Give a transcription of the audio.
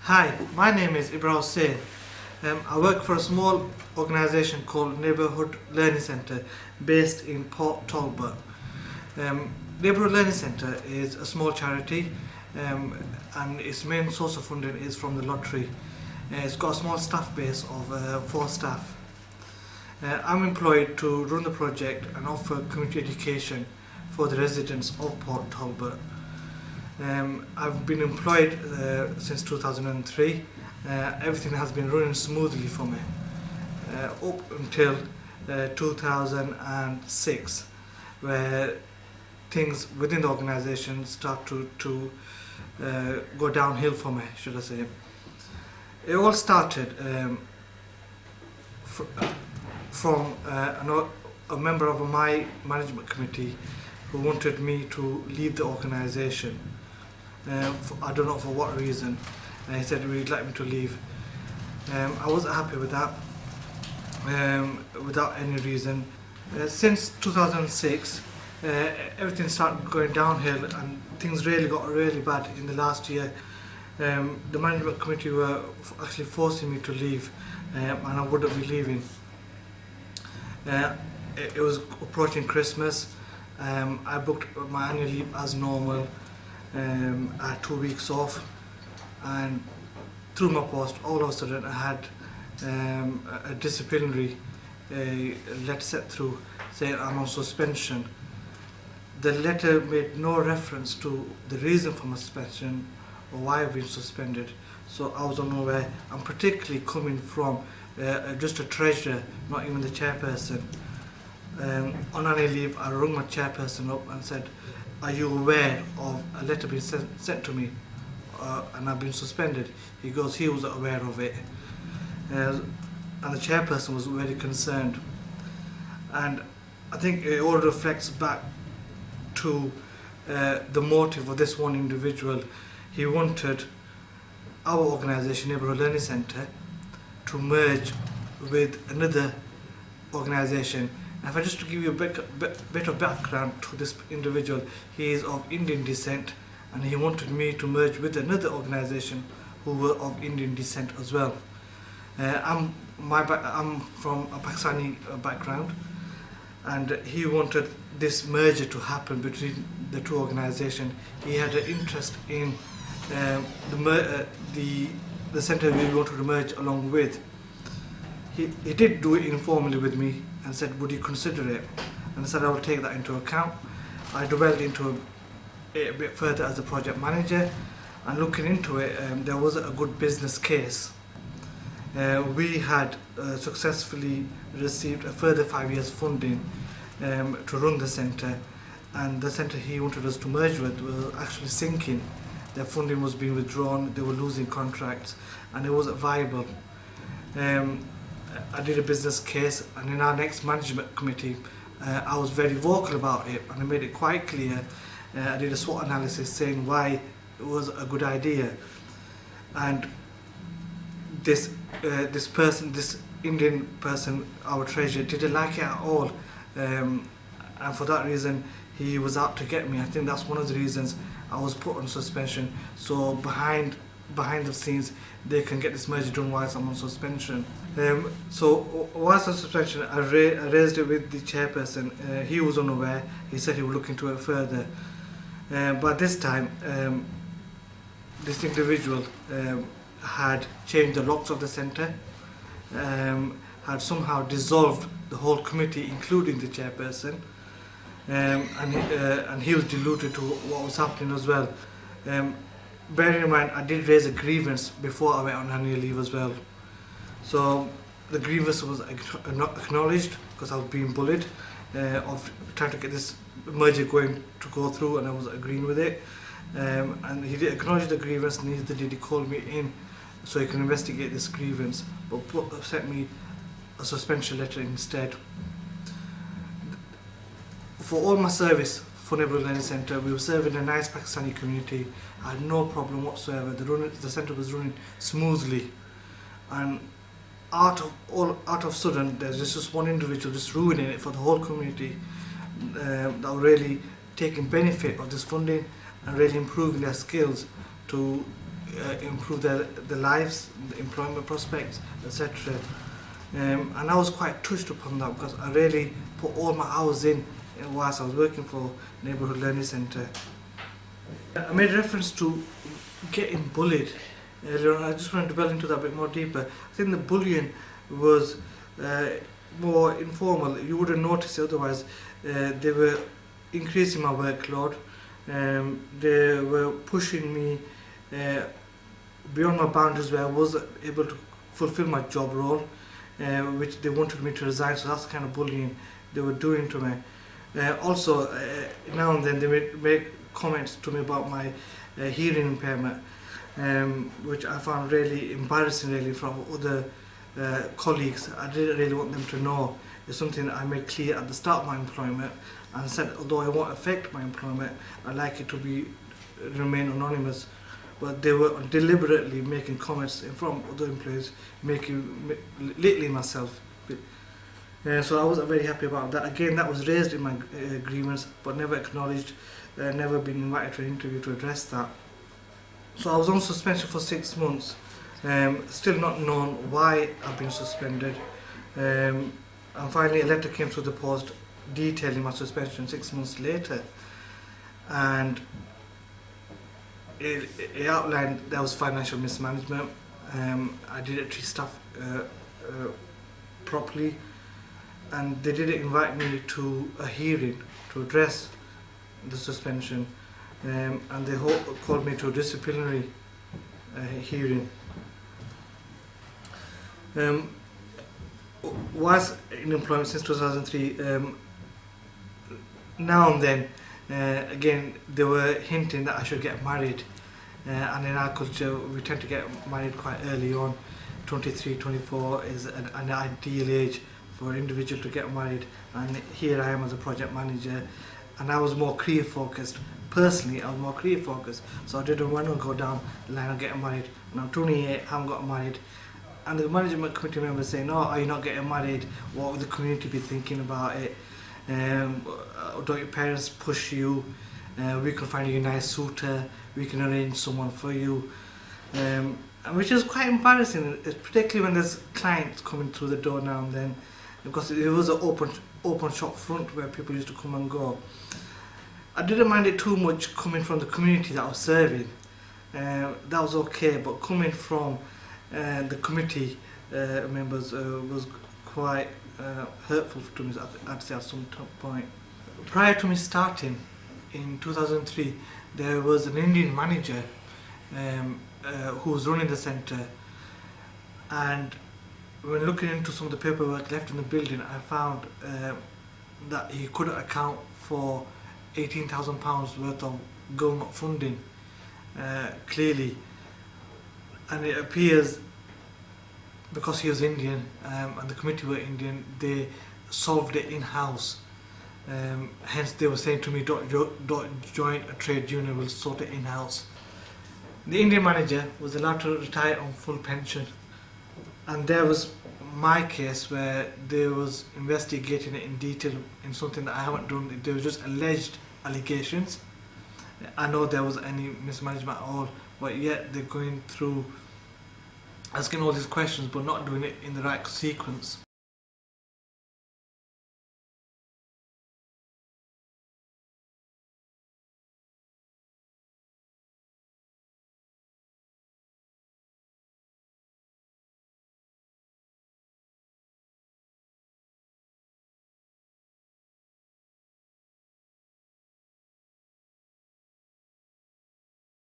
Hi, my name is Ibrahim Hussain. I work for a small organisation called Neighbourhood Learning Centre based in Port Talbot. Neighbourhood Learning Centre is a small charity and its main source of funding is from the lottery. It's got a small staff base of 4 staff. I'm employed to run the project and offer community education for the residents of Port Talbot. I've been employed since 2003. Everything has been running smoothly for me up until 2006, where things within the organisation start to go downhill for me, should I say. It all started from a member of my management committee who wanted me to leave the organisation. I don't know for what reason. He said he'd like me to leave. I wasn't happy with that, without any reason. Since 2006, everything started going downhill and things really got really bad in the last year. The management committee were actually forcing me to leave, and I wouldn't be leaving. It was approaching Christmas. I booked my annual leave as normal. I had 2 weeks off, and through my post, all of a sudden I had a disciplinary letter sent through saying I'm on suspension. The letter made no reference to the reason for my suspension or why I've been suspended, so I was unaware. I'm particularly coming from just a treasurer, not even the chairperson. On annual leave, I rang my chairperson up and said, "Are you aware of a letter being sent to me and I've been suspended?" He goes, he was aware of it. And the chairperson was very concerned. And I think it all reflects back to the motive of this one individual. He wanted our organisation, Neighbourhood Learning Centre, to merge with another organisation. If I just to give you a bit of background to this individual, he is of Indian descent and he wanted me to merge with another organisation who were of Indian descent as well. I'm from a Pakistani background, and he wanted this merger to happen between the two organisations. He had an interest in the centre we wanted to merge along with. He did do it informally with me and said, "Would you consider it?" And I said, "I will take that into account." I delved into it a bit further as a project manager, and looking into it, there was a good business case. We had successfully received a further 5 years funding to run the centre, and the centre he wanted us to merge with was actually sinking. Their funding was being withdrawn, they were losing contracts, and it wasn't viable. I did a business case, and in our next management committee, I was very vocal about it, and I made it quite clear. I did a SWOT analysis saying why it was a good idea. And this Indian person, our treasurer, didn't like it at all, and for that reason he was out to get me. I think that's one of the reasons I was put on suspension, so behind the scenes they can get this merger done whilst I'm on suspension. So whilst on suspension, I raised it with the chairperson. He was unaware. He said he would look into it further, but this time this individual had changed the locks of the centre, had somehow dissolved the whole committee including the chairperson, and he was deluded to what was happening as well. Bearing in mind, I did raise a grievance before I went on annual leave as well. So the grievance was not acknowledged because I was being bullied of trying to get this merger to go through, and I was agreeing with it. And he did acknowledge the grievance, neither did he call me in so he can investigate this grievance, but sent me a suspension letter instead. For all my service for Neighbourhood Learning Centre, we were serving a nice Pakistani community. I had no problem whatsoever. The centre was running smoothly, and out of sudden there's just one individual just ruining it for the whole community that were really taking benefit of this funding and really improving their skills to improve their lives, the employment prospects, etc. And I was quite touched upon that because I really put all my hours in whilst I was working for Neighbourhood Learning Centre. I made reference to getting bullied earlier on. I just wanted to delve into that a bit more deeper. I think the bullying was more informal. You wouldn't notice it otherwise. They were increasing my workload. They were pushing me beyond my boundaries where I wasn't able to fulfill my job role, which they wanted me to resign. So that's the kind of bullying they were doing to me. Also, now and then they make comments to me about my hearing impairment, which I found really embarrassing, really, from other colleagues. I didn't really want them to know. It's something that I made clear at the start of my employment, and said although it won't affect my employment, I'd like it to remain anonymous. But they were deliberately making comments in front of other employees, littling myself. So I wasn't very happy about that. Again, that was raised in my grievance, but never acknowledged, never been invited to an interview to address that. So I was on suspension for 6 months, still not known why I've been suspended. And finally a letter came through the post detailing my suspension 6 months later. And it outlined there was financial mismanagement. I didn't treat staff properly, and they didn't invite me to a hearing to address the suspension, and they called me to a disciplinary hearing. Was in employment since 2003. Now and then, again, they were hinting that I should get married, and in our culture we tend to get married quite early on. 23, 24 is an ideal age for an individual to get married, and here I am as a project manager, and I was more career focused. Personally, I was more career focused, so I didn't want to go down the line of getting married. And I'm 28, I haven't got married, and the management committee members saying, "Oh, are you not getting married? What would the community be thinking about it? Don't your parents push you? We can find you a nice suitor, we can arrange someone for you." And which is quite embarrassing, particularly when there's clients coming through the door now and then, because it was an open shop front where people used to come and go. I didn't mind it too much coming from the community that I was serving. That was okay, but coming from the committee members was quite hurtful to me, I'd say, at some point. Prior to me starting in 2003, there was an Indian manager who was running the centre, and when looking into some of the paperwork left in the building, I found that he couldn't account for £18,000 worth of government funding, clearly, and it appears because he was Indian and the committee were Indian, they solved it in-house. Hence they were saying to me, don't join a trade union, we'll sort it in-house. The Indian manager was allowed to retire on full pension, and there was my case where they was investigating it in detail in something that I haven't done. There was just alleged allegations. I know there was any mismanagement at all, but yet they're going through asking all these questions but not doing it in the right sequence.